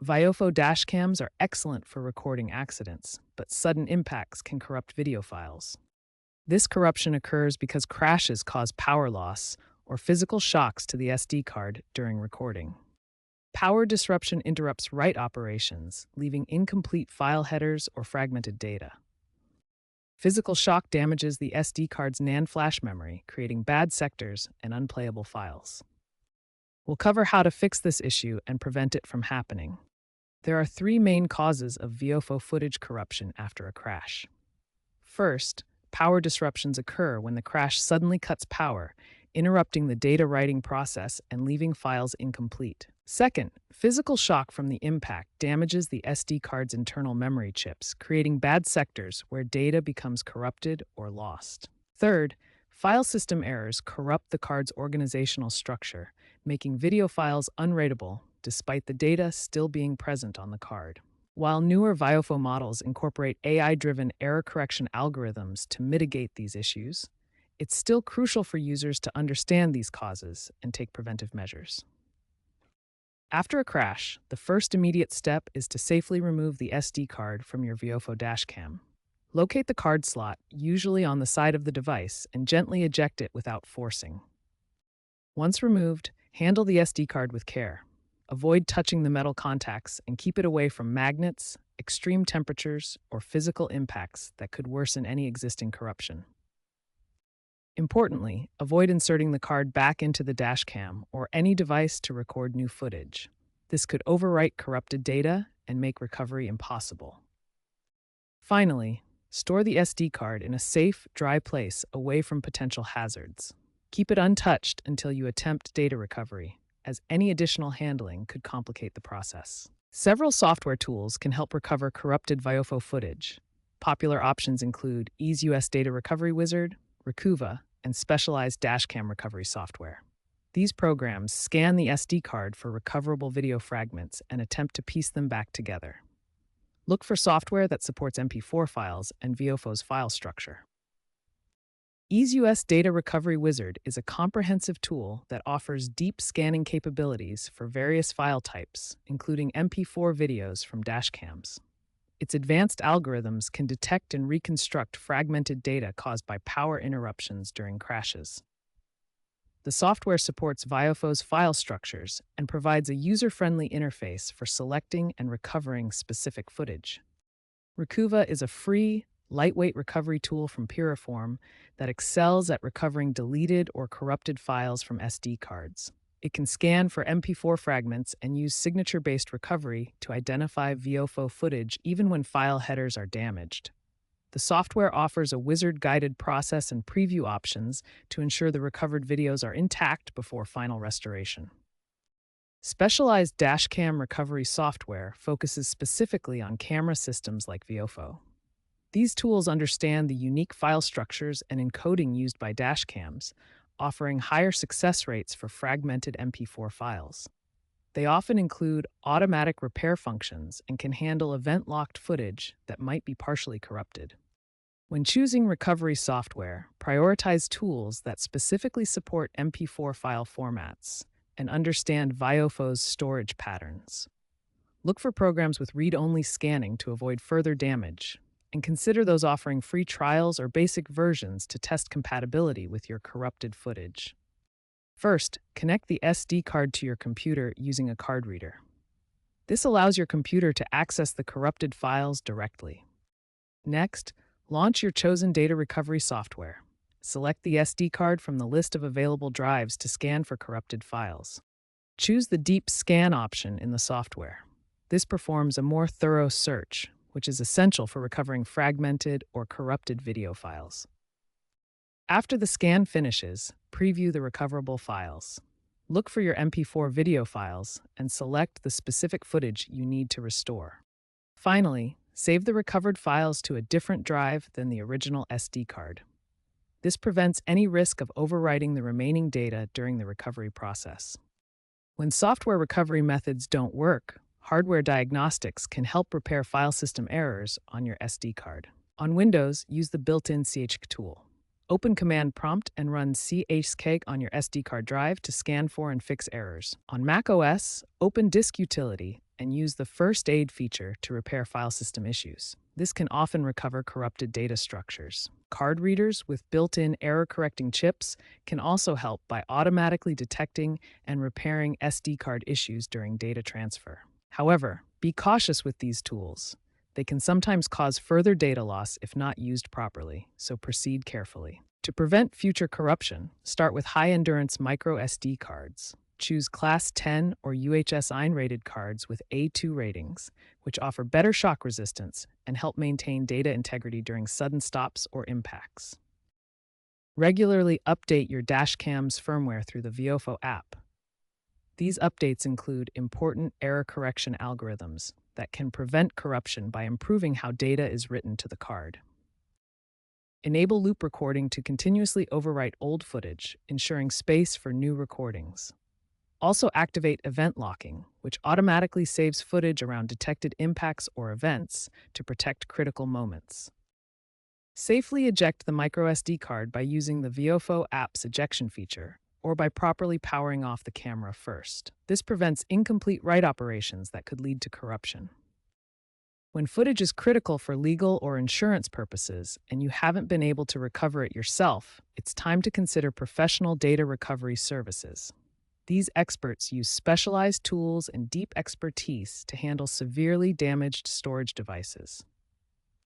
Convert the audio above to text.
Viofo dashcams are excellent for recording accidents, but sudden impacts can corrupt video files. This corruption occurs because crashes cause power loss or physical shocks to the SD card during recording. Power disruption interrupts write operations, leaving incomplete file headers or fragmented data. Physical shock damages the SD card's NAND flash memory, creating bad sectors and unplayable files. We'll cover how to fix this issue and prevent it from happening. There are three main causes of VOFO footage corruption after a crash. First, power disruptions occur when the crash suddenly cuts power, interrupting the data writing process and leaving files incomplete. Second, physical shock from the impact damages the SD card's internal memory chips, creating bad sectors where data becomes corrupted or lost. Third, file system errors corrupt the card's organizational structure, making video files unwritable despite the data still being present on the card. While newer Viofo models incorporate AI-driven error correction algorithms to mitigate these issues, it's still crucial for users to understand these causes and take preventive measures. After a crash, the first immediate step is to safely remove the SD card from your Viofo dashcam. Locate the card slot, usually on the side of the device, and gently eject it without forcing. Once removed, handle the SD card with care. Avoid touching the metal contacts and keep it away from magnets, extreme temperatures, or physical impacts that could worsen any existing corruption. Importantly, avoid inserting the card back into the dashcam or any device to record new footage. This could overwrite corrupted data and make recovery impossible. Finally, store the SD card in a safe, dry place away from potential hazards. Keep it untouched until you attempt data recovery, as any additional handling could complicate the process. Several software tools can help recover corrupted Viofo footage. Popular options include EaseUS Data Recovery Wizard, Recuva, and specialized dashcam recovery software. These programs scan the SD card for recoverable video fragments and attempt to piece them back together. Look for software that supports MP4 files and Viofo's file structure. EaseUS Data Recovery Wizard is a comprehensive tool that offers deep scanning capabilities for various file types, including MP4 videos from dashcams. Its advanced algorithms can detect and reconstruct fragmented data caused by power interruptions during crashes. The software supports Viofo's file structures and provides a user-friendly interface for selecting and recovering specific footage. Recuva is a free, lightweight recovery tool from Piriform that excels at recovering deleted or corrupted files from SD cards. It can scan for MP4 fragments and use signature-based recovery to identify Viofo footage even when file headers are damaged. The software offers a wizard-guided process and preview options to ensure the recovered videos are intact before final restoration. Specialized dashcam recovery software focuses specifically on camera systems like Viofo. These tools understand the unique file structures and encoding used by dashcams, offering higher success rates for fragmented MP4 files. They often include automatic repair functions and can handle event-locked footage that might be partially corrupted. When choosing recovery software, prioritize tools that specifically support MP4 file formats and understand Viofo's storage patterns. Look for programs with read-only scanning to avoid further damage, and consider those offering free trials or basic versions to test compatibility with your corrupted footage. First, connect the SD card to your computer using a card reader. This allows your computer to access the corrupted files directly. Next, launch your chosen data recovery software. Select the SD card from the list of available drives to scan for corrupted files. Choose the Deep Scan option in the software. This performs a more thorough search, which is essential for recovering fragmented or corrupted video files. After the scan finishes, preview the recoverable files. Look for your MP4 video files and select the specific footage you need to restore. Finally, save the recovered files to a different drive than the original SD card. This prevents any risk of overwriting the remaining data during the recovery process. When software recovery methods don't work, hardware diagnostics can help repair file system errors on your SD card. On Windows, use the built-in chk tool. Open Command Prompt and run chk on your SD card drive to scan for and fix errors. On Mac OS, open Disk Utility and use the first aid feature to repair file system issues. This can often recover corrupted data structures. Card readers with built-in error-correcting chips can also help by automatically detecting and repairing SD card issues during data transfer. However, be cautious with these tools. They can sometimes cause further data loss if not used properly, so proceed carefully. To prevent future corruption, start with high-endurance micro SD cards. Choose Class 10 or UHS-IN rated cards with A2 ratings, which offer better shock resistance and help maintain data integrity during sudden stops or impacts. Regularly update your Dashcam's firmware through the Viofo app. These updates include important error correction algorithms that can prevent corruption by improving how data is written to the card. Enable loop recording to continuously overwrite old footage, ensuring space for new recordings. Also activate event locking, which automatically saves footage around detected impacts or events to protect critical moments. Safely eject the microSD card by using the Viofo app's ejection feature, or by properly powering off the camera first. This prevents incomplete write operations that could lead to corruption. When footage is critical for legal or insurance purposes and you haven't been able to recover it yourself, it's time to consider professional data recovery services. These experts use specialized tools and deep expertise to handle severely damaged storage devices.